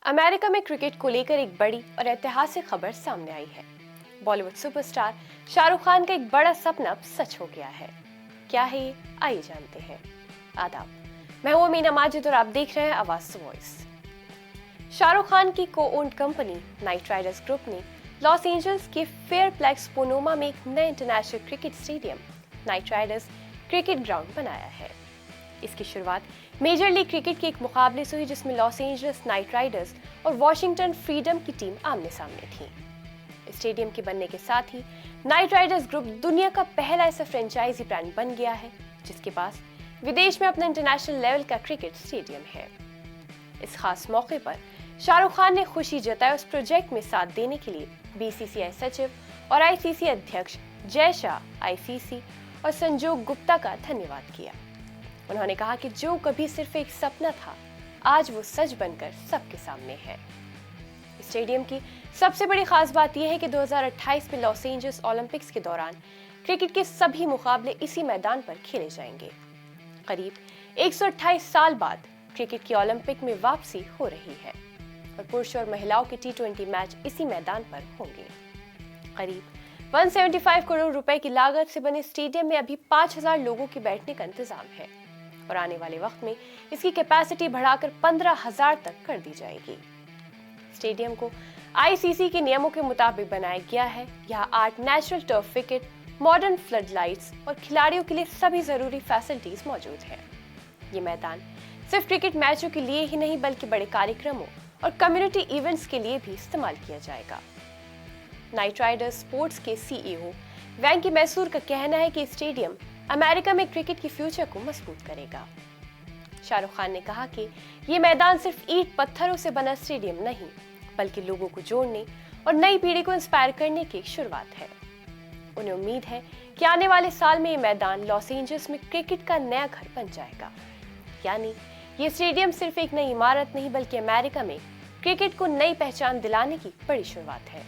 America में cricket को लेकर एक बड़ी और ऐतिहासिक खबर सामने आई है। बॉलीवुड सुपरस्टार शाहरुख खान का एक बड़ा सपना अब सच हो गया है। क्या है ये, आइए जानते हैं। आदाब, मैं हूं मीना माजिद और आप देख रहे हैं आवाज वॉइस। शाहरुख खान की को owned company night Riders group ने लॉस एंजल्स के फेयरप्लेक्स पोनोमा में एक नए international cricket stadium night Riders cricket ground बनाया है। इसकी शुरुआत मेजर लीग क्रिकेट के एक मुकाबले से हुई, जिसमें लॉस एंजल्स नाइट राइडर्स और वॉशिंगटन फ्रीडम की टीम आमने सामने थी। स्टेडियम के बनने के साथ ही नाइट राइडर्स ग्रुप दुनिया का पहला ऐसा फ्रेंचाइजी ब्रांड बन गया है जिसके पास विदेश में अपना इंटरनेशनल लेवल का क्रिकेट स्टेडियम है। इस खास मौके पर शाहरुख खान ने खुशी जताई। उस प्रोजेक्ट में साथ देने के लिए बीसीसीआई सचिव और आईसीसी अध्यक्ष जय शाह, आईसीसी और संजोग गुप्ता का धन्यवाद किया। उन्होंने कहा कि जो कभी सिर्फ एक सपना था, आज वो सच बनकर सबके सामने है। स्टेडियम की सबसे बड़ी खास बात यह है कि 2028 में लॉस एंजल्स ओलंपिक्स के दौरान क्रिकेट के सभी मुकाबले इसी मैदान पर खेले जाएंगे। करीब 128 साल बाद क्रिकेट की ओलंपिक में वापसी हो रही है और पुरुष और महिलाओं के T20 मैच इसी मैदान पर होंगे। करीब 175 करोड़ रुपए की लागत से बने स्टेडियम में अभी 5000 लोगों के बैठने का इंतजाम है और आने वाले वक्त में इसकी कैपेसिटी बढ़ाकर 15000 तक कर दी जाएगी। स्टेडियम को आईसीसी के नियमों के मुताबिक बनाया गया है। यहाँ 8 natural turf wicket, modern flood lights और खिलाड़ियों के लिए सभी जरूरी फैसिलिटीज मौजूद है। ये मैदान सिर्फ क्रिकेट मैचों के लिए ही नहीं बल्कि बड़े कार्यक्रमों और कम्युनिटी इवेंट्स के लिए भी इस्तेमाल किया जाएगा। नाइट राइडर्स स्पोर्ट्स के सीईओ वेंकी मैसूर का कहना है कि स्टेडियम अमेरिका में क्रिकेट की फ्यूचर को मजबूत करेगा। शाहरुख खान ने कहा कि ये मैदान सिर्फ ईंट पत्थरों से बना स्टेडियम नहीं बल्कि लोगों को जोड़ने और नई पीढ़ी को इंस्पायर करने की एक शुरुआत है। उन्हें उम्मीद है कि आने वाले साल में ये मैदान लॉस एंजल्स में क्रिकेट का नया घर बन जाएगा। यानी ये स्टेडियम सिर्फ एक नई इमारत नहीं बल्कि अमेरिका में क्रिकेट को नई पहचान दिलाने की बड़ी शुरुआत है।